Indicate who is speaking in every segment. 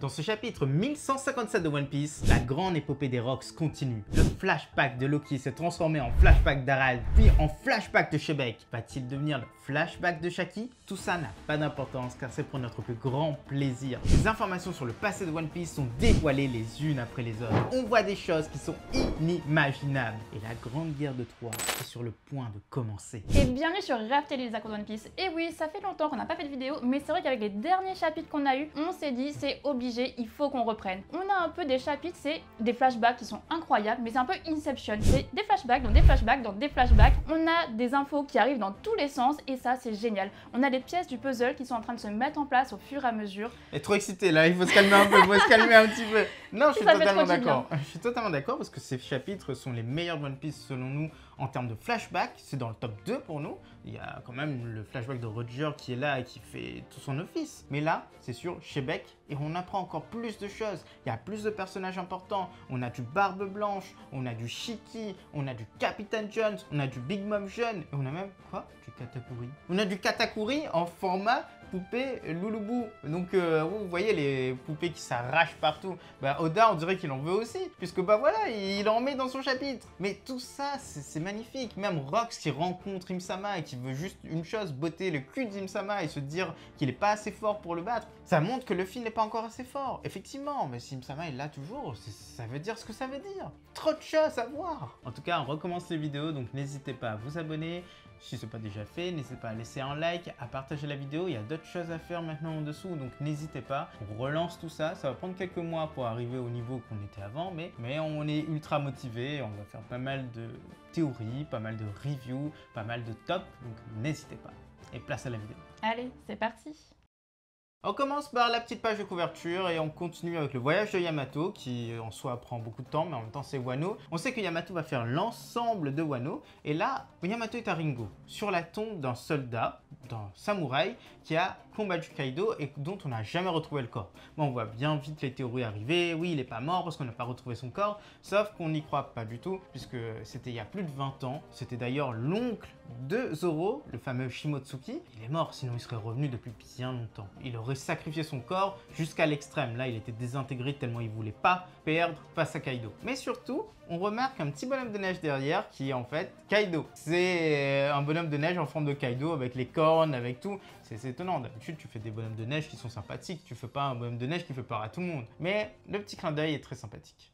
Speaker 1: Dans ce chapitre 1157 de One Piece, la grande épopée des Rocks continue. Le flashback de Loki s'est transformé en flashback d'Harald, puis en flashback de Shebeck. Va-t-il devenir le flashback de Shaki? Tout ça n'a pas d'importance car c'est pour notre plus grand plaisir. Les informations sur le passé de One Piece sont dévoilées les unes après les autres. On voit des choses qui sont inimaginables. Et la grande guerre de Troie est sur le point de commencer.
Speaker 2: Et bienvenue sur Raftel et les accords de One Piece. Et oui, ça fait longtemps qu'on n'a pas fait de vidéo, mais c'est vrai qu'avec les derniers chapitres qu'on a eu, on s'est dit c'est obligé, il faut qu'on reprenne. On a un peu des chapitres, c'est des flashbacks qui sont incroyables, mais c'est un peu Inception. C'est des flashbacks dans des flashbacks dans des flashbacks. On a des infos qui arrivent dans tous les sens et ça c'est génial. On a des pièces du puzzle qui sont en train de se mettre en place au fur et à mesure.
Speaker 1: Et trop excité là, il faut se calmer un peu, il faut se calmer un petit peu. Non, je suis totalement d'accord. Je suis totalement d'accord parce que ces chapitres sont les meilleurs de One Piece selon nous en termes de flashback. C'est dans le top 2 pour nous. Il y a quand même le flashback de Roger qui est là et qui fait tout son office. Mais là, c'est sur Shebeck et on apprend encore plus de choses. Il y a plus de personnages importants. On a du Barbe Blanche, on a du Shiki, on a du Capitaine Jones, on a du Big Mom jeune et on a même quoi? Du Katakuri. On a du Katakuri en format poupée Louloubou. Donc vous voyez les poupées qui s'arrachent partout. Bah Oda on dirait qu'il en veut aussi puisque bah voilà il en met dans son chapitre. Mais tout ça c'est magnifique. Même Rox qui rencontre Im-sama et qui veut juste une chose, botter le cul d'Im-sama et se dire qu'il n'est pas assez fort pour le battre. Ça montre que Luffy n'est pas encore assez fort. Effectivement, mais si Im-sama est là toujours, ça veut dire ce que ça veut dire. Trop de choses à voir. En tout cas on recommence les vidéos donc n'hésitez pas à vous abonner. Si ce n'est pas déjà fait, n'hésitez pas à laisser un like, à partager la vidéo. Il y a d'autres choses à faire maintenant en dessous, donc n'hésitez pas. On relance tout ça. Ça va prendre quelques mois pour arriver au niveau qu'on était avant, mais on est ultra motivé. On va faire pas mal de théories, pas mal de reviews, pas mal de top, donc n'hésitez pas. Et place à la vidéo.
Speaker 2: Allez, c'est parti.
Speaker 1: On commence par la petite page de couverture et on continue avec le voyage de Yamato qui en soi prend beaucoup de temps mais en même temps c'est Wano. On sait que Yamato va faire l'ensemble de Wano et là Yamato est à Ringo sur la tombe d'un soldat, d'un samouraï qui a combattu Kaido et dont on n'a jamais retrouvé le corps. Bon, on voit bien vite les théories arriver, oui il n'est pas mort parce qu'on n'a pas retrouvé son corps, sauf qu'on n'y croit pas du tout puisque c'était il y a plus de 20 ans, c'était d'ailleurs l'oncle de Zoro, le fameux Shimotsuki. Il est mort sinon il serait revenu depuis bien longtemps. Il aurait sacrifié son corps jusqu'à l'extrême. Là, il était désintégré tellement il voulait pas perdre face à Kaido. Mais surtout, on remarque un petit bonhomme de neige derrière qui est en fait Kaido. C'est un bonhomme de neige en forme de Kaido avec les cornes, avec tout. C'est étonnant. D'habitude, tu fais des bonhommes de neige qui sont sympathiques. Tu fais pas un bonhomme de neige qui fait peur à tout le monde. Mais le petit clin d'œil est très sympathique.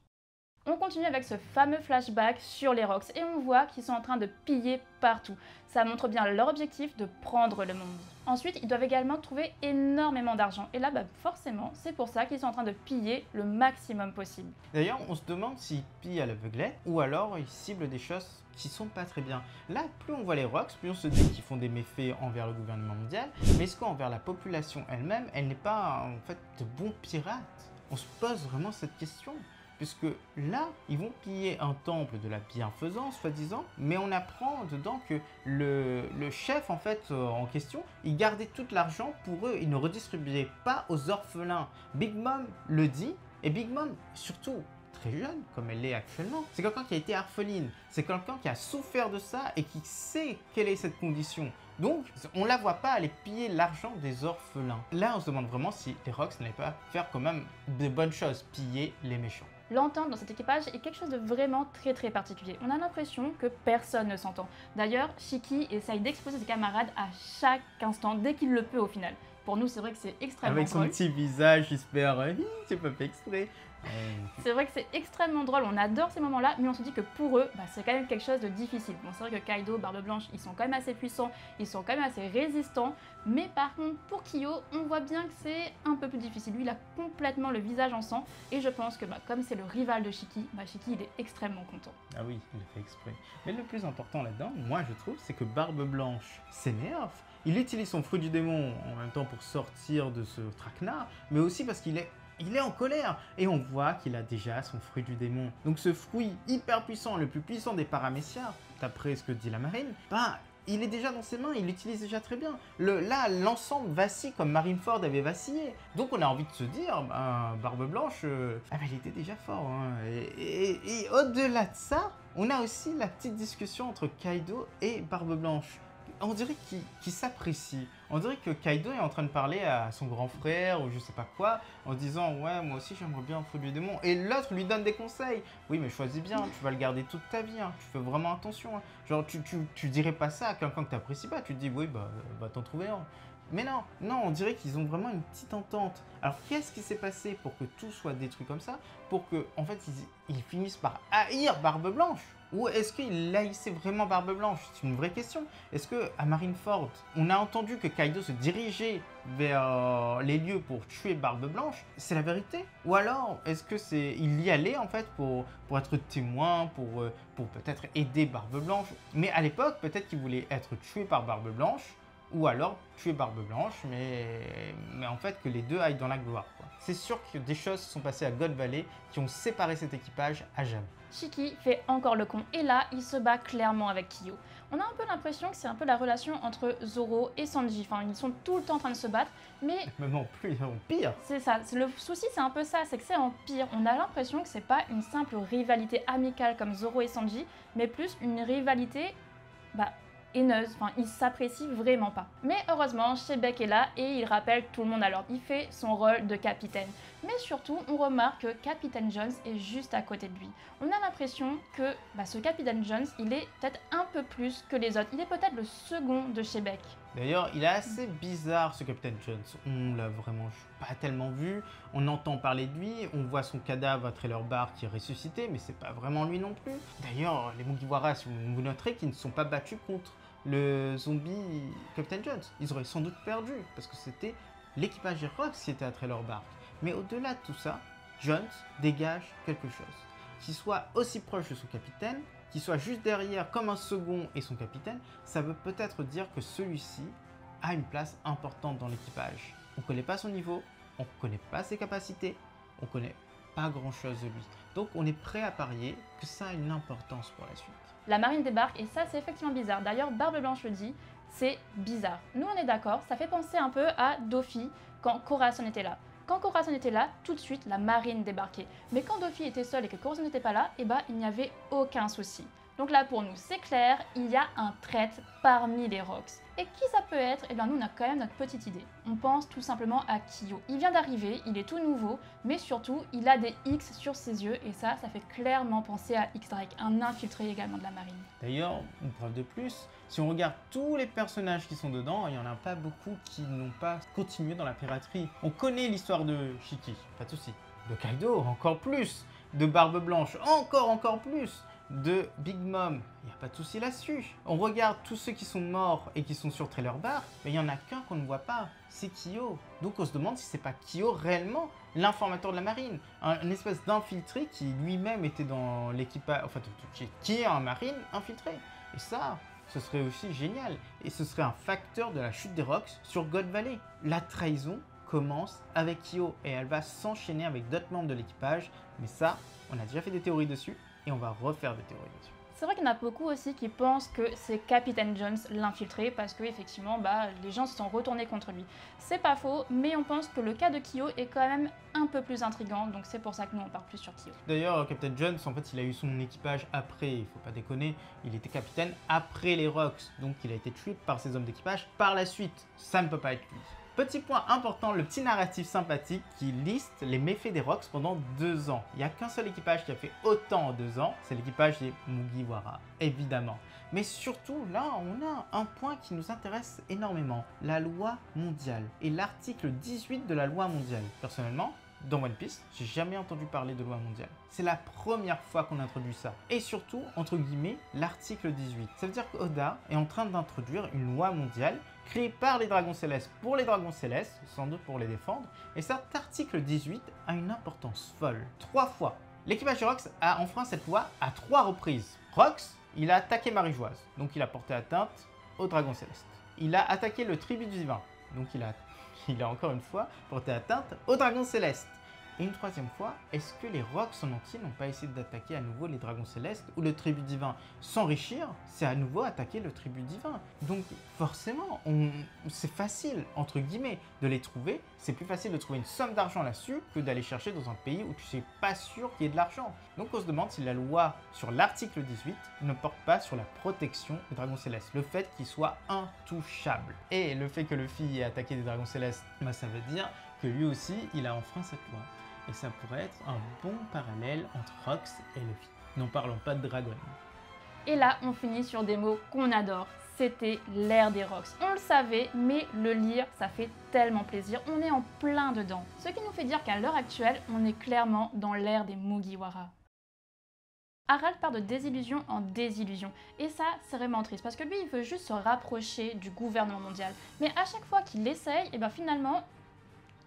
Speaker 2: On continue avec ce fameux flashback sur les Rocks et on voit qu'ils sont en train de piller partout. Ça montre bien leur objectif de prendre le monde. Ensuite, ils doivent également trouver énormément d'argent. Et là, forcément, c'est pour ça qu'ils sont en train de piller le maximum possible.
Speaker 1: D'ailleurs, on se demande s'ils pillent à l'aveuglette ou alors ils ciblent des choses qui sont pas très bien. Là, plus on voit les Rocks, plus on se dit qu'ils font des méfaits envers le gouvernement mondial. Mais est-ce qu'envers la population elle-même, elle n'est pas en fait de bons pirates? On se pose vraiment cette question. Puisque là, ils vont piller un temple de la bienfaisance, soi-disant, mais on apprend dedans que le chef, en fait, en question, il gardait tout l'argent pour eux, il ne redistribuait pas aux orphelins. Big Mom le dit, et Big Mom, surtout, très jeune, comme elle l'est actuellement, c'est quelqu'un qui a été orpheline, c'est quelqu'un qui a souffert de ça et qui sait quelle est cette condition. Donc, on ne la voit pas aller piller l'argent des orphelins. Là, on se demande vraiment si les Rocks n'allaient pas faire quand même de bonnes choses, piller les méchants.
Speaker 2: L'entente dans cet équipage est quelque chose de vraiment très particulier. On a l'impression que personne ne s'entend. D'ailleurs, Shiki essaye d'exposer ses camarades à chaque instant, dès qu'il le peut au final. Pour nous, c'est vrai que c'est extrêmement drôle.
Speaker 1: Avec son petit visage, j'espère, c'est pas fait exprès.
Speaker 2: C'est vrai que c'est extrêmement drôle, on adore ces moments-là, mais on se dit que pour eux, c'est quand même quelque chose de difficile. Bon, c'est vrai que Kaido, Barbe Blanche, ils sont quand même assez puissants, ils sont quand même assez résistants, mais par contre, pour Kyo, on voit bien que c'est un peu plus difficile. Lui, il a complètement le visage en sang, et je pense que comme c'est le rival de Shiki, Shiki, il est extrêmement content.
Speaker 1: Ah oui, il le fait exprès. Mais le plus important là-dedans, moi je trouve, c'est que Barbe Blanche s'énerve. Il utilise son fruit du démon en même temps pour sortir de ce traquenard, mais aussi parce qu'il est en colère et on voit qu'il a déjà son fruit du démon. Donc ce fruit hyper puissant, le plus puissant des paramécias, d'après ce que dit la marine, il est déjà dans ses mains, il l'utilise déjà très bien. Là, l'ensemble vacille comme Marineford avait vacillé. Donc on a envie de se dire, Barbe Blanche, il était déjà fort. Hein. Et au-delà de ça, on a aussi la petite discussion entre Kaido et Barbe Blanche. on dirait qu'il s'apprécie. On dirait que Kaido est en train de parler à son grand frère ou je sais pas quoi, en disant ouais moi aussi j'aimerais bien affronter le démon. Et l'autre lui donne des conseils. Oui mais choisis bien, tu vas le garder toute ta vie, hein. Tu fais vraiment attention. Hein. Genre tu dirais pas ça à quelqu'un que t'apprécies pas, tu te dis oui bah va t'en trouver un. Mais non, non, on dirait qu'ils ont vraiment une petite entente. Alors qu'est-ce qui s'est passé pour que tout soit détruit comme ça? Pour que en fait ils finissent par haïr Barbe Blanche? Ou est-ce qu'il haïssait vraiment Barbe Blanche? C'est une vraie question. Est-ce que à Marineford, on a entendu que Kaido se dirigeait vers les lieux pour tuer Barbe Blanche? C'est la vérité? Ou alors, est-ce que il y allait en fait pour être témoin, pour peut-être aider Barbe Blanche? Mais à l'époque, peut-être qu'il voulait être tué par Barbe Blanche, ou alors tuer Barbe Blanche, mais en fait que les deux aillent dans la gloire. C'est sûr que des choses se sont passées à God Valley qui ont séparé cet équipage à jamais.
Speaker 2: Shiki fait encore le con et là, il se bat clairement avec Kyo. On a un peu l'impression que c'est un peu la relation entre Zoro et Sanji. Enfin, ils sont tout le temps en train de se battre, mais...
Speaker 1: Même en plus, en pire.
Speaker 2: C'est ça. Le souci, c'est un peu ça, c'est que c'est en pire. On a l'impression que c'est pas une simple rivalité amicale comme Zoro et Sanji, mais plus une rivalité... haineuse, enfin il s'apprécie vraiment pas. Mais heureusement, Shebek est là et il rappelle tout le monde à l'ordre. Il fait son rôle de capitaine. Mais surtout, on remarque que Capitaine Jones est juste à côté de lui. On a l'impression que ce Capitaine Jones, il est peut-être un peu plus que les autres. Il est peut-être le second de Shebek.
Speaker 1: D'ailleurs, il est assez bizarre ce Capitaine Jones. On l'a vraiment pas tellement vu. On entend parler de lui, on voit son cadavre à Trailer Bar qui est ressuscité, mais c'est pas vraiment lui non plus. D'ailleurs, les Mugiwara, si vous noterez, qu'ils ne sont pas battus contre le zombie Captain Jones. Ils auraient sans doute perdu parce que c'était l'équipage Rox qui était à Trailer Bark. Mais au-delà de tout ça, Jones dégage quelque chose qui soit aussi proche de son capitaine, qui soit juste derrière comme un second et son capitaine. Ça veut peut-être dire que celui-ci a une place importante dans l'équipage. On ne connaît pas son niveau, on ne connaît pas ses capacités, on ne connaît pas grand-chose de lui. Donc on est prêt à parier que ça a une importance pour la suite.
Speaker 2: La marine débarque et ça c'est effectivement bizarre. D'ailleurs Barbe Blanche le dit, c'est bizarre. Nous on est d'accord, ça fait penser un peu à Doffy quand Corazon était là. Quand Corazon était là, tout de suite la marine débarquait. Mais quand Doffy était seul et que Corazon n'était pas là, il n'y avait aucun souci. Donc là pour nous c'est clair, il y a un traître parmi les Rox. Et qui ça peut être? Nous on a quand même notre petite idée. On pense tout simplement à Kyo. Il vient d'arriver, il est tout nouveau, mais surtout il a des X sur ses yeux et ça fait clairement penser à X-Drake, un infiltré également de la marine.
Speaker 1: D'ailleurs, une preuve de plus, si on regarde tous les personnages qui sont dedans, il n'y en a pas beaucoup qui n'ont pas continué dans la piraterie. On connaît l'histoire de Shiki, pas de souci. De Kaido, encore plus. De Barbe Blanche, encore plus. De Big Mom, il n'y a pas de souci là-dessus. On regarde tous ceux qui sont morts et qui sont sur Trailer Bar, mais il n'y en a qu'un qu'on ne voit pas, c'est Kyo. Donc on se demande si c'est pas Kyo réellement l'informateur de la marine, un espèce d'infiltré qui lui-même était dans l'équipage, enfin qui est un marine infiltré. Et ça, ce serait aussi génial. Et ce serait un facteur de la chute des Rox sur God Valley. La trahison commence avec Kyo et elle va s'enchaîner avec d'autres membres de l'équipage, mais ça, on a déjà fait des théories dessus. Et on va refaire des théories dessus.
Speaker 2: C'est vrai qu'il y en a beaucoup aussi qui pensent que c'est Capitaine Jones l'infiltré parce que effectivement les gens se sont retournés contre lui. C'est pas faux, mais on pense que le cas de Kyo est quand même un peu plus intriguant, donc c'est pour ça que nous on part plus sur Kyo.
Speaker 1: D'ailleurs, Captain Jones, en fait, il a eu son équipage après, il faut pas déconner, il était capitaine après les Rox, donc il a été tué par ses hommes d'équipage par la suite. Ça ne peut pas être lui. Petit point important, le petit narratif sympathique qui liste les méfaits des Rox pendant 2 ans. Il n'y a qu'un seul équipage qui a fait autant en 2 ans, c'est l'équipage des Mugiwara, évidemment. Mais surtout, là, on a un point qui nous intéresse énormément, la loi mondiale et l'article 18 de la loi mondiale. Personnellement, dans One Piece, j'ai jamais entendu parler de loi mondiale. C'est la première fois qu'on introduit ça. Et surtout, entre guillemets, l'article 18. Ça veut dire qu'Oda est en train d'introduire une loi mondiale créée par les Dragons Célestes pour les Dragons Célestes, sans doute pour les défendre. Et cet article 18 a une importance folle. 3 fois. L'équipage Rox a enfreint cette loi à 3 reprises. Rox, il a attaqué Marie-Joise, donc il a porté atteinte aux Dragons Célestes. Il a attaqué le tribut divin, donc il a encore une fois porté atteinte aux Dragons Célestes. Et une troisième fois, est-ce que les Rocs en entier n'ont pas essayé d'attaquer à nouveau les dragons célestes ou le tribut divin? S'enrichir, c'est à nouveau attaquer le tribut divin. Donc forcément, c'est facile, entre guillemets, de les trouver. C'est plus facile de trouver une somme d'argent là-dessus que d'aller chercher dans un pays où tu sais pas sûr qu'il y ait de l'argent. Donc on se demande si la loi sur l'article 18 ne porte pas sur la protection des dragons célestes, le fait qu'ils soient intouchables. Et le fait que Luffy ait attaqué des dragons célestes, ça veut dire que lui aussi, il a enfreint cette loi. Et ça pourrait être un bon parallèle entre Rox et Luffy. N'en parlons pas de Dragon.
Speaker 2: Et là, on finit sur des mots qu'on adore. C'était l'ère des Rox. On le savait, mais le lire, ça fait tellement plaisir. On est en plein dedans. Ce qui nous fait dire qu'à l'heure actuelle, on est clairement dans l'ère des Mugiwara. Harald part de désillusion en désillusion. Et ça, c'est vraiment triste, parce que lui, il veut juste se rapprocher du gouvernement mondial. Mais à chaque fois qu'il essaye, et finalement,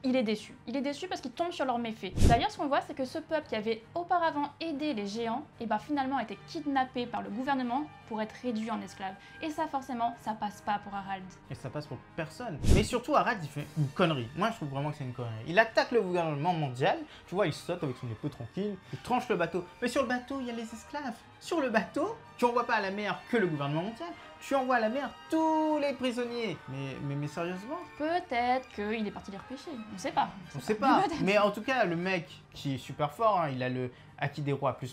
Speaker 2: il est déçu. Il est déçu parce qu'il tombe sur leurs méfaits. D'ailleurs, ce qu'on voit, c'est que ce peuple qui avait auparavant aidé les géants, finalement a été kidnappé par le gouvernement pour être réduit en esclaves. Et ça, forcément, ça passe pas pour Harald.
Speaker 1: Et ça passe pour personne. Mais surtout, Harald, il fait une connerie. Moi, je trouve vraiment que c'est une connerie. Il attaque le gouvernement mondial. Tu vois, il saute avec son épée tranquille. Il tranche le bateau. Mais sur le bateau, il y a les esclaves. Sur le bateau, tu envoies pas à la mer que le gouvernement mondial. Tu envoies à la mer tous les prisonniers. Mais sérieusement?
Speaker 2: Peut-être qu'il est parti les repêcher. On sait pas.
Speaker 1: On sait pas. Mais en tout cas, le mec qui est super fort, hein, il a le Haki des rois +++.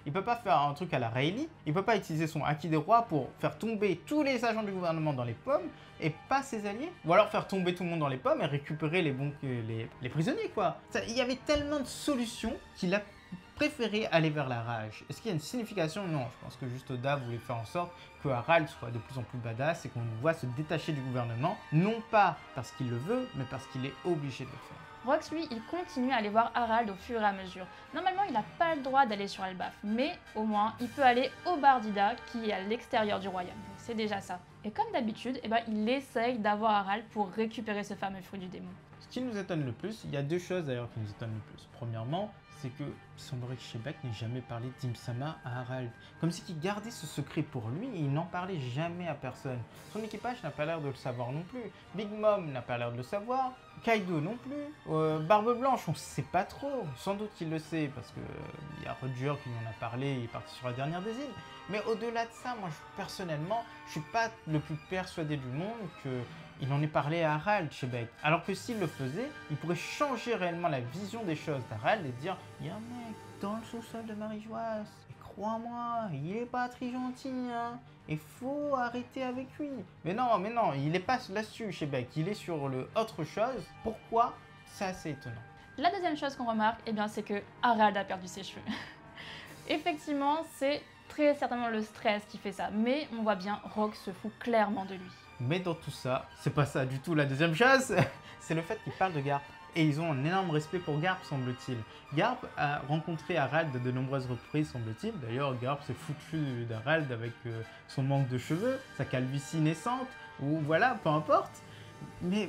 Speaker 1: Il peut pas faire un truc à la Rayleigh. Il peut pas utiliser son Haki des rois pour faire tomber tous les agents du gouvernement dans les pommes et pas ses alliés. Ou alors faire tomber tout le monde dans les pommes et récupérer les prisonniers, quoi. Il y avait tellement de solutions qu'il a préféré aller vers la rage. Est-ce qu'il y a une signification? Non, je pense que juste Oda voulait faire en sorte que Harald soit de plus en plus badass et qu'on le voit se détacher du gouvernement, non pas parce qu'il le veut, mais parce qu'il est obligé de le faire.
Speaker 2: Rox, lui, il continue à aller voir Harald au fur et à mesure. Normalement, il n'a pas le droit d'aller sur Elbaf, mais au moins, il peut aller au bar d'Ida, qui est à l'extérieur du royaume. C'est déjà ça. Et comme d'habitude, il essaye d'avoir Harald pour récupérer ce fameux fruit du démon.
Speaker 1: Ce qui nous étonne le plus, il y a deux choses d'ailleurs qui nous étonnent le plus. Premièrement, c'est que il semblerait que Shebek n'ait jamais parlé d'Im-sama à Harald. Comme si il gardait ce secret pour lui et il n'en parlait jamais à personne. Son équipage n'a pas l'air de le savoir non plus. Big Mom n'a pas l'air de le savoir. Kaido non plus. Barbe Blanche, on ne sait pas trop. Sans doute qu'il le sait parce que y a Roger qui lui en a parlé, il est parti sur la dernière des îles. Mais au-delà de ça, moi personnellement, je suis pas le plus persuadé du monde qu'il en ait parlé à Harald, Shebek. Alors que s'il le faisait, il pourrait changer réellement la vision des choses d'Harald et dire « Il y a un mec dans le sous-sol de Marie-Joisse, et crois-moi, il est pas très gentil, hein. Il faut arrêter avec lui. » Mais non, il est pas là-dessus, Shebek. Il est sur le autre chose. Pourquoi? C'est assez étonnant.
Speaker 2: La deuxième chose qu'on remarque, c'est que Harald a perdu ses cheveux. Effectivement, c'est très certainement le stress qui fait ça, mais on voit bien Rox se fout clairement de lui.
Speaker 1: Mais dans tout ça, c'est pas ça du tout la deuxième chose, c'est le fait qu'ils parlent de Garp. Et ils ont un énorme respect pour Garp, semble-t-il. Garp a rencontré Harald de nombreuses reprises, semble-t-il. D'ailleurs, Garp s'est foutu d'Harald avec son manque de cheveux, sa calvitie naissante, ou voilà, peu importe. Mais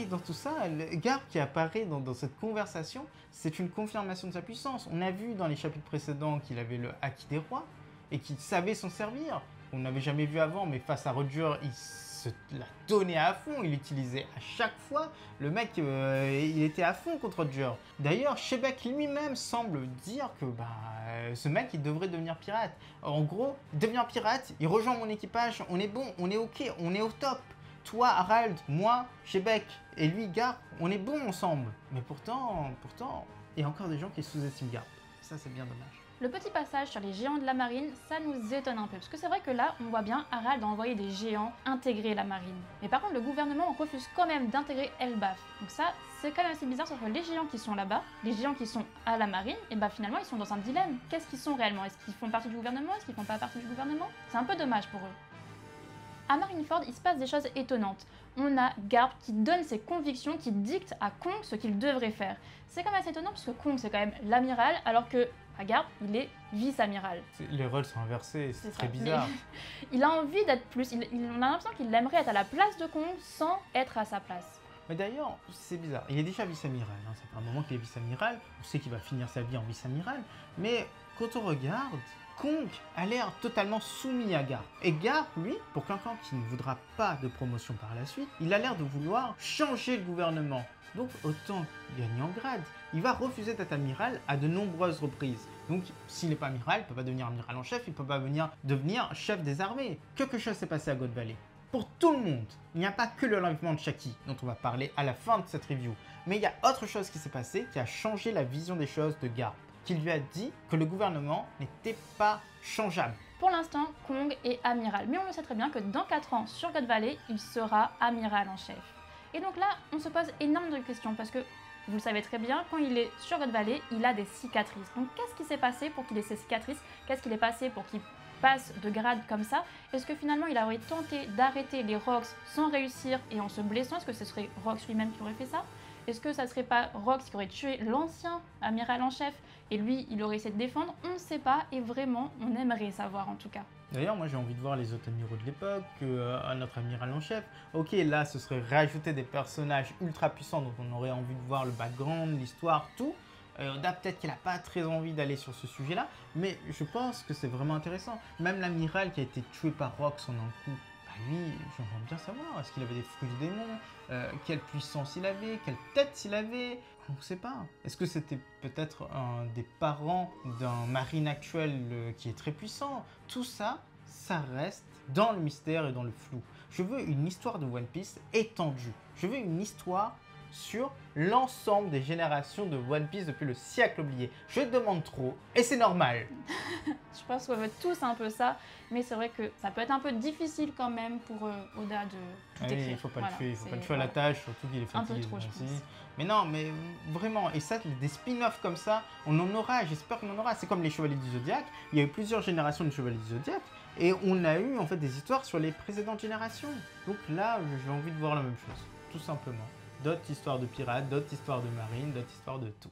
Speaker 1: dans tout ça, Garp qui apparaît dans cette conversation, c'est une confirmation de sa puissance. On a vu dans les chapitres précédents qu'il avait le Haki des rois et qu'il savait s'en servir. On n'avait jamais vu avant, mais face à Roger, il se la donnait à fond. Il l'utilisait à chaque fois. Le mec, il était à fond contre Roger. D'ailleurs, Shebek lui-même semble dire que ce mec, il devrait devenir pirate. En gros, devenir pirate, il rejoint mon équipage, on est bon, on est ok, on est au top. Toi, Harald, moi, Shebek et lui, Garp, on est bons ensemble. Mais pourtant, il y a encore des gens qui sous-estiment Garp. Ça, c'est bien dommage.
Speaker 2: Le petit passage sur les géants de la marine, ça nous étonne un peu, parce que c'est vrai que là, on voit bien Harald envoyer des géants intégrer la marine. Mais par contre, le gouvernement refuse quand même d'intégrer Elbaf. Donc ça, c'est quand même assez bizarre, sauf que les géants qui sont là-bas, les géants qui sont à la marine, finalement, ils sont dans un dilemme. Qu'est-ce qu'ils sont réellement? Est-ce qu'ils font partie du gouvernement? Est-ce qu'ils font pas partie du gouvernement? C'est un peu dommage pour eux. À Marineford, il se passe des choses étonnantes. On a Garp qui donne ses convictions, qui dicte à Kong ce qu'il devrait faire. C'est quand même assez étonnant parce que Kong c'est quand même l'amiral, alors que Garp il est vice-amiral.
Speaker 1: Les rôles sont inversés, c'est très bizarre.
Speaker 2: Il a envie d'être plus, on a l'impression qu'il aimerait être à la place de Kong sans être à sa place.
Speaker 1: Mais d'ailleurs, c'est bizarre. Il est déjà vice-amiral, hein. Ça fait un moment qu'il est vice-amiral. On sait qu'il va finir sa vie en vice-amiral. Mais quand on regarde, Kong a l'air totalement soumis à Garp. Et Garp, lui, pour quelqu'un qui ne voudra pas de promotion par la suite, il a l'air de vouloir changer le gouvernement. Donc autant gagner en grade. il va refuser d'être amiral à de nombreuses reprises. Donc, s'il n'est pas amiral, il ne peut pas devenir amiral en chef, il ne peut pas devenir chef des armées. Quelque chose s'est passé à God Valley. Pour tout le monde, il n'y a pas que le l'enlèvement de Shaki, dont on va parler à la fin de cette review. Mais il y a autre chose qui s'est passé qui a changé la vision des choses de Garp, qui lui a dit que le gouvernement n'était pas changeable.
Speaker 2: Pour l'instant, Kong est amiral, mais on le sait très bien que dans 4 ans, sur God Valley, il sera amiral en chef. Et donc là, on se pose énormément de questions, parce que, vous le savez très bien, quand il est sur God Valley, il a des cicatrices. Donc qu'est-ce qui s'est passé pour qu'il ait ces cicatrices? Qu'est-ce qu'il est passé pour qu'il passe de grade comme ça? Est-ce que finalement il aurait tenté d'arrêter les Rox sans réussir et en se blessant? Est-ce que ce serait Rox lui-même qui aurait fait ça? Est-ce que ça serait pas Rox qui aurait tué l'ancien amiral en chef et lui il aurait essayé de défendre? On ne sait pas et vraiment on aimerait savoir en tout cas.
Speaker 1: D'ailleurs, moi j'ai envie de voir les autres amiraux de l'époque, notre amiral en chef. Ok, là ce serait rajouter des personnages ultra puissants dont on aurait envie de voir le background, l'histoire, tout. Oda peut-être qu'il n'a pas très envie d'aller sur ce sujet-là, mais je pense que c'est vraiment intéressant. Même l'amiral qui a été tué par Rox en un coup, bah lui, j'aimerais bien savoir, est-ce qu'il avait des fruits du démon, quelle puissance il avait, quelle tête il avait, on ne sait pas. Est-ce que c'était peut-être un des parents d'un marine actuel qui est très puissant? Tout ça, ça reste dans le mystère et dans le flou. Je veux une histoire de One Piece étendue. Je veux une histoire sur l'ensemble des générations de One Piece depuis le siècle oublié. Je demande trop et c'est normal.
Speaker 2: Je pense qu'on veut tous un peu ça, mais c'est vrai que ça peut être un peu difficile quand même pour Oda de tout écrire.
Speaker 1: Il ne faut pas
Speaker 2: voilà,
Speaker 1: le tuer, il faut pas le tuer à la tâche, surtout qu'il est fatigué.
Speaker 2: Un peu trop, je pense.
Speaker 1: Mais non, mais vraiment, et ça, des spin-offs comme ça, on en aura, j'espère qu'on en aura. C'est comme les Chevaliers du Zodiaque, il y a eu plusieurs générations de Chevaliers du Zodiaque, et on a eu en fait des histoires sur les précédentes générations. Donc là, j'ai envie de voir la même chose, tout simplement. D'autres histoires de pirates, d'autres histoires de marine, d'autres histoires de tout.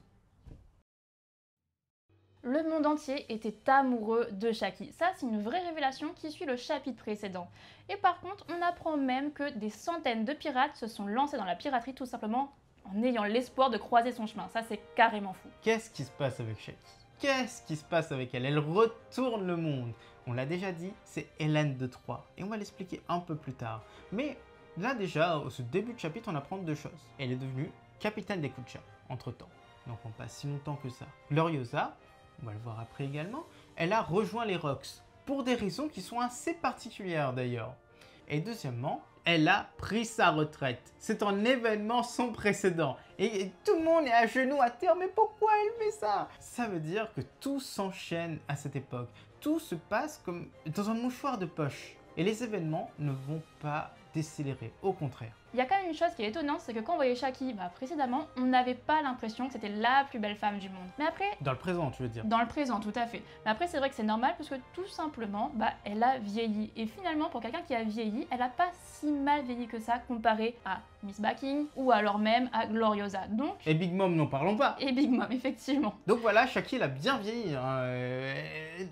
Speaker 2: Le monde entier était amoureux de Shaki. Ça, c'est une vraie révélation qui suit le chapitre précédent. Et par contre, on apprend même que des centaines de pirates se sont lancés dans la piraterie tout simplement en ayant l'espoir de croiser son chemin. Ça, c'est carrément fou.
Speaker 1: Qu'est-ce qui se passe avec Shaki? Qu'est-ce qui se passe avec elle? Elle retourne le monde. On l'a déjà dit, c'est Hélène de Troie. Et on va l'expliquer un peu plus tard. Mais là déjà, au début de chapitre, on apprend 2 choses. Elle est devenue capitaine des Kucha, entre-temps. Donc on passe si longtemps que ça. Gloriosa, on va le voir après également, elle a rejoint les Rox. Pour des raisons qui sont assez particulières d'ailleurs. Et deuxièmement, elle a pris sa retraite. C'est un événement sans précédent. Et tout le monde est à genoux à terre. Mais pourquoi elle fait ça? Ça veut dire que tout s'enchaîne à cette époque. Tout se passe comme dans un mouchoir de poche. Et les événements ne vont pas décélérer, au contraire.
Speaker 2: Il y a quand même une chose qui est étonnante, c'est que quand on voyait Shaki précédemment, on n'avait pas l'impression que c'était la plus belle femme du monde. Mais après...
Speaker 1: Dans le présent, tu veux dire?
Speaker 2: Dans le présent, tout à fait. Mais après, c'est vrai que c'est normal parce que tout simplement, elle a vieilli. Et finalement, pour quelqu'un qui a vieilli, elle n'a pas si mal vieilli que ça comparé à Miss Backing ou alors même à Gloriosa. Donc...
Speaker 1: Et Big Mom, n'en parlons pas.
Speaker 2: Et Big Mom, effectivement.
Speaker 1: Donc voilà, Shaki, elle a bien vieilli,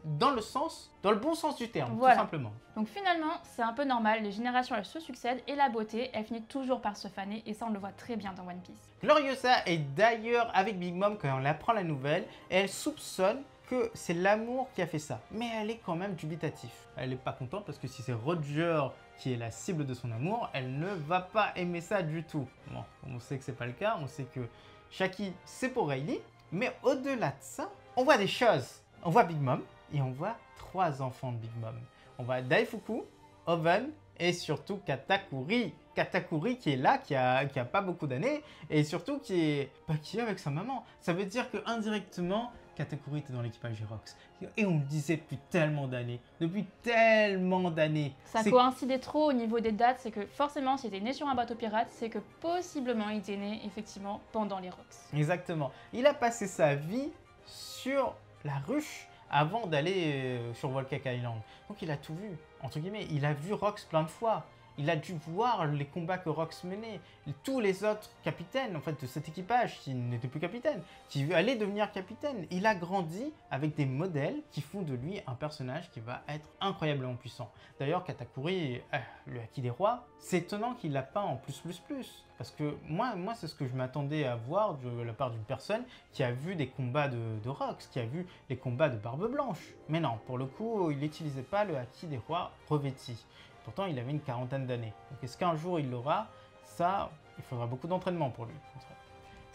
Speaker 1: dans le bon sens du terme,
Speaker 2: voilà.
Speaker 1: tout simplement.
Speaker 2: Donc finalement, c'est un peu normal, les générations elles se succèdent et la beauté, elle finit toujours par se faner et ça on le voit très bien dans One Piece.
Speaker 1: Gloriosa est d'ailleurs avec Big Mom quand on apprend la nouvelle et elle soupçonne que c'est l'amour qui a fait ça. Mais elle est quand même dubitative. Elle n'est pas contente parce que si c'est Roger qui est la cible de son amour, elle ne va pas aimer ça du tout. Bon, on sait que c'est pas le cas, on sait que Shaki c'est pour Rayleigh, mais au-delà de ça, on voit des choses. On voit Big Mom et on voit 3 enfants de Big Mom. On voit Daifuku, Oven et surtout Katakuri. Katakuri qui est là, qui a pas beaucoup d'années et surtout qui est avec sa maman. Ça veut dire que indirectement, Katakuri était dans l'équipage Rox. Et on le disait depuis tellement d'années.
Speaker 2: Ça coïncidait trop au niveau des dates, c'est que forcément, s'il était né sur un bateau pirate, c'est que possiblement il était né effectivement pendant les Rox.
Speaker 1: Exactement. Il a passé sa vie sur la ruche avant d'aller sur Volcanic Island. Donc il a tout vu, entre guillemets. Il a vu Rox plein de fois. Il a dû voir les combats que Rox menait. Tous les autres capitaines en fait, de cet équipage qui n'étaient plus capitaines, qui allaient devenir capitaines. Il a grandi avec des modèles qui font de lui un personnage qui va être incroyablement puissant. D'ailleurs, Katakuri, le Haki des Rois, c'est étonnant qu'il l'a pas en plus. Parce que moi c'est ce que je m'attendais à voir de la part d'une personne qui a vu des combats de Rox, qui a vu les combats de Barbe Blanche. Mais non, pour le coup, il n'utilisait pas le Haki des Rois revêti. Pourtant, il avait une 40aine d'années. Donc, est-ce qu'un jour il l'aura? Ça, il faudra beaucoup d'entraînement pour lui.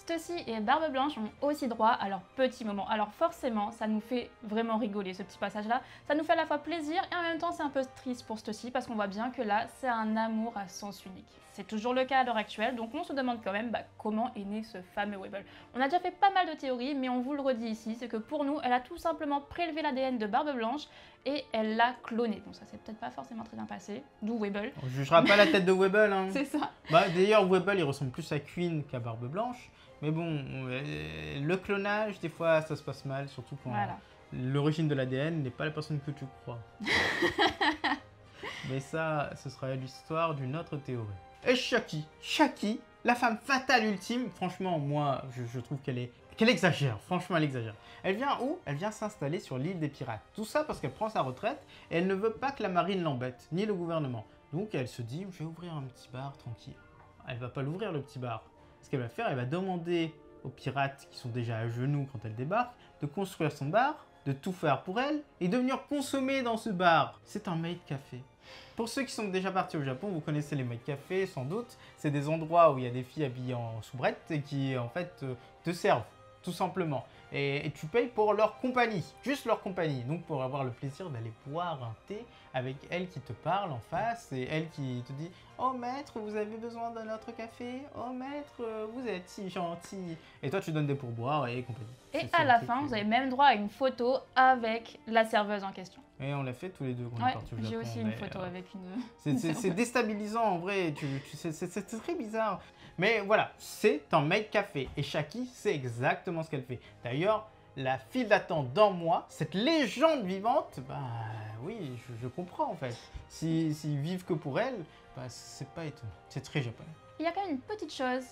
Speaker 2: Stussy et Barbe Blanche ont aussi droit à leur petit moment. Alors forcément, ça nous fait vraiment rigoler ce petit passage-là. Ça nous fait à la fois plaisir et en même temps c'est un peu triste pour Stussy parce qu'on voit bien que là, c'est un amour à sens unique. C'est toujours le cas à l'heure actuelle, donc on se demande quand même comment est né ce fameux Weeble. On a déjà fait pas mal de théories, mais on vous le redit ici, c'est que pour nous, elle a tout simplement prélevé l'ADN de Barbe Blanche et elle l'a cloné. Bon, ça s'est peut-être pas forcément très bien passé, d'où Weeble.
Speaker 1: On jugera pas la tête de Weeble, hein.
Speaker 2: C'est ça.
Speaker 1: D'ailleurs, Weeble, il ressemble plus à Queen qu'à Barbe Blanche. Mais bon, le clonage, des fois, ça se passe mal, surtout quand l'origine de l'ADN n'est pas la personne que tu crois. Mais ça, ce sera l'histoire d'une autre théorie. Et Shaki, la femme fatale ultime, franchement, moi, je trouve qu'elle exagère. Franchement, elle exagère. Elle vient où? Elle vient s'installer sur l'île des pirates. Tout ça parce qu'elle prend sa retraite et elle ne veut pas que la marine l'embête, ni le gouvernement. Donc, elle se dit, je vais ouvrir un petit bar tranquille. Elle va pas l'ouvrir, le petit bar. Ce qu'elle va faire, elle va demander aux pirates qui sont déjà à genoux quand elle débarque de construire son bar, de tout faire pour elle et de venir consommer dans ce bar. C'est un maid café. Pour ceux qui sont déjà partis au Japon, vous connaissez les maid cafés sans doute. C'est des endroits où il y a des filles habillées en soubrette et qui en fait te servent, tout simplement. Et tu payes pour leur compagnie, juste leur compagnie. Donc pour avoir le plaisir d'aller boire un thé avec elle qui te parle en face et elle qui te dit « Oh maître, vous avez besoin d'un autre café? Oh maître, vous êtes si gentil !» Et toi tu donnes des pourboires et compagnie.
Speaker 2: Et à la fin, vous avez même droit à une photo avec la serveuse en question.
Speaker 1: Et on l'a fait tous les deux quand on est parti au Japon.
Speaker 2: J'ai aussi une photo avec une...
Speaker 1: C'est déstabilisant en vrai, c'est très bizarre. Mais voilà, c'est un maid café. Et Shaki, c'est exactement ce qu'elle fait. D'ailleurs, la file d'attente dans moi, cette légende vivante, bah oui, je comprends en fait. S'ils vivent que pour elle, bah c'est pas étonnant. C'est très japonais.
Speaker 2: Il y a quand même une petite chose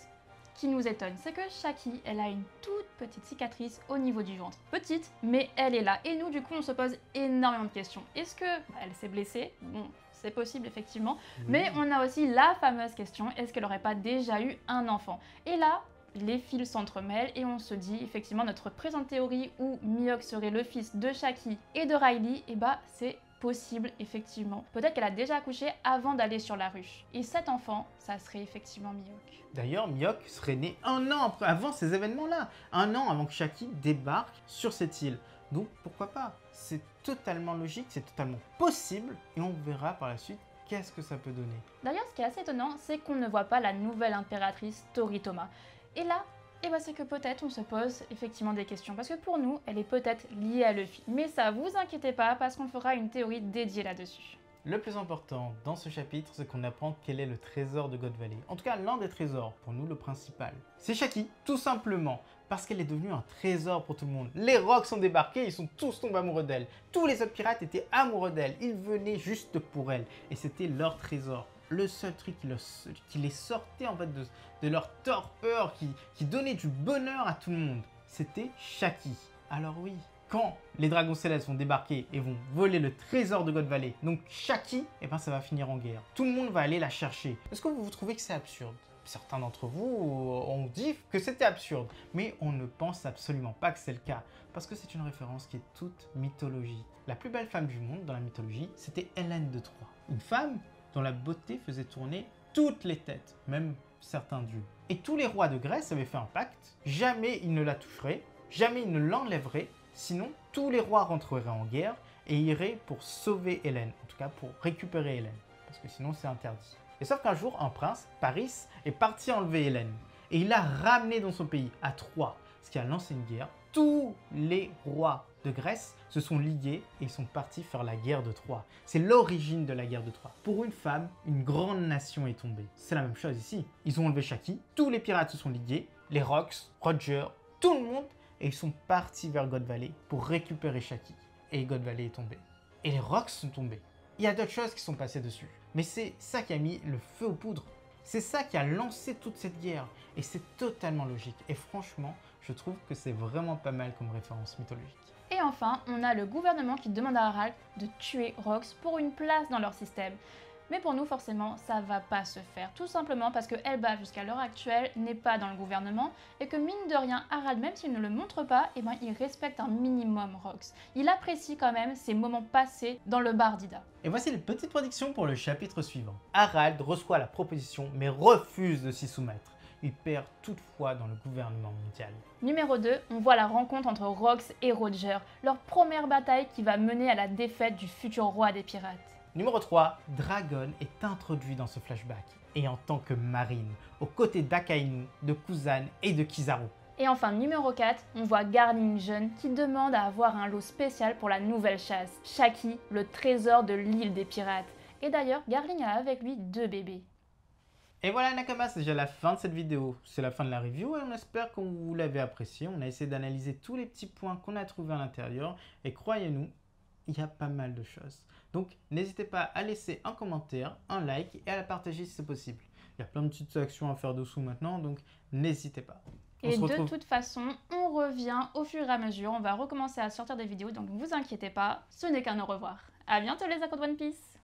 Speaker 2: qui nous étonne, c'est que Shaki, elle a une toute petite cicatrice au niveau du ventre. Petite, mais elle est là. Et nous, du coup, on se pose énormément de questions. Est-ce que elle s'est blessée? Bon, c'est possible, effectivement. Oui. Mais on a aussi la fameuse question, est-ce qu'elle n'aurait pas déjà eu un enfant? Et là, les fils s'entremêlent et on se dit, effectivement, notre présente théorie où Mihawk serait le fils de Shaki et de Riley, et bah, c'est possible, effectivement. Peut-être qu'elle a déjà accouché avant d'aller sur la ruche. Et cet enfant, ça serait effectivement Mihawk.
Speaker 1: D'ailleurs, Mihawk serait né un an avant ces événements-là. Un an avant que Shaki débarque sur cette île. Donc, pourquoi pas? C'est totalement logique, c'est totalement possible. Et on verra par la suite qu'est-ce que ça peut donner.
Speaker 2: D'ailleurs, ce qui est assez étonnant, c'est qu'on ne voit pas la nouvelle impératrice Toritoma. Et là, c'est que peut-être on se pose effectivement des questions, parce que pour nous, elle est peut-être liée à Luffy. Mais ça, vous inquiétez pas, parce qu'on fera une théorie dédiée là-dessus.
Speaker 1: Le plus important dans ce chapitre, c'est qu'on apprend quel est le trésor de God Valley. En tout cas, l'un des trésors, pour nous le principal. C'est Shaki, tout simplement, parce qu'elle est devenue un trésor pour tout le monde. Les Rocks sont débarqués, ils sont tous tombés amoureux d'elle. Tous les autres pirates étaient amoureux d'elle, ils venaient juste pour elle, et c'était leur trésor. Le seul truc qui les sortait en fait de leur torpeur, qui donnait du bonheur à tout le monde, c'était Shaki. Alors oui, quand les dragons célestes vont débarquer et vont voler le trésor de God Valley, donc Shaki, eh ben ça va finir en guerre. Tout le monde va aller la chercher. Est-ce que vous trouvez que c'est absurde? Certains d'entre vous ont dit que c'était absurde, mais on ne pense absolument pas que c'est le cas, parce que c'est une référence qui est toute mythologique. La plus belle femme du monde dans la mythologie, c'était Hélène de Troie. Une femme dont la beauté faisait tourner toutes les têtes, même certains dieux. Et tous les rois de Grèce avaient fait un pacte, jamais ils ne la toucheraient, jamais ils ne l'enlèveraient, sinon tous les rois rentreraient en guerre et iraient pour sauver Hélène, en tout cas pour récupérer Hélène, parce que sinon c'est interdit. Et sauf qu'un jour, un prince, Paris, est parti enlever Hélène, et il l'a ramenée dans son pays, à Troie, ce qui a lancé une guerre. Tous les rois de Grèce se sont ligués et ils sont partis faire la guerre de Troie. C'est l'origine de la guerre de Troie. Pour une femme, une grande nation est tombée. C'est la même chose ici. Ils ont enlevé Shaki, tous les pirates se sont ligués, les Rocks, Roger, tout le monde, et ils sont partis vers God Valley pour récupérer Shaki. Et God Valley est tombé. Et les Rocks sont tombés. Il y a d'autres choses qui sont passées dessus. Mais c'est ça qui a mis le feu aux poudres. C'est ça qui a lancé toute cette guerre. Et c'est totalement logique. Et franchement, je trouve que c'est vraiment pas mal comme référence mythologique.
Speaker 2: Et enfin, on a le gouvernement qui demande à Harald de tuer Rox pour une place dans leur système. Mais pour nous, forcément, ça va pas se faire. Tout simplement parce que Elbaf, jusqu'à l'heure actuelle, n'est pas dans le gouvernement et que mine de rien, Harald, même s'il ne le montre pas, eh ben, il respecte un minimum Rox. Il apprécie quand même ses moments passés dans le bar d'Ida.
Speaker 1: Et voici les petites prédictions pour le chapitre suivant. Harald reçoit la proposition mais refuse de s'y soumettre. il perd toutefois dans le gouvernement mondial.
Speaker 2: Numéro 2, on voit la rencontre entre Rox et Roger, leur première bataille qui va mener à la défaite du futur roi des pirates.
Speaker 1: Numéro 3, Dragon est introduit dans ce flashback, et en tant que marine, aux côtés d'Akainu, de Kuzan et de Kizaru.
Speaker 2: Et enfin, numéro 4, on voit Garling jeune qui demande à avoir un lot spécial pour la nouvelle chasse, Shaki, le trésor de l'île des pirates. Et d'ailleurs, Garling a avec lui 2 bébés.
Speaker 1: Et voilà Nakama, c'est déjà la fin de cette vidéo. C'est la fin de la review et on espère que vous l'avez apprécié. On a essayé d'analyser tous les petits points qu'on a trouvés à l'intérieur. Et croyez-nous, il y a pas mal de choses. Donc n'hésitez pas à laisser un commentaire, un like et à la partager si c'est possible. Il y a plein de petites actions à faire dessous maintenant, donc n'hésitez pas.
Speaker 2: Et de toute façon, on revient au fur et à mesure. On va recommencer à sortir des vidéos, donc ne vous inquiétez pas, ce n'est qu'un au revoir. À bientôt les Aqua de One Piece.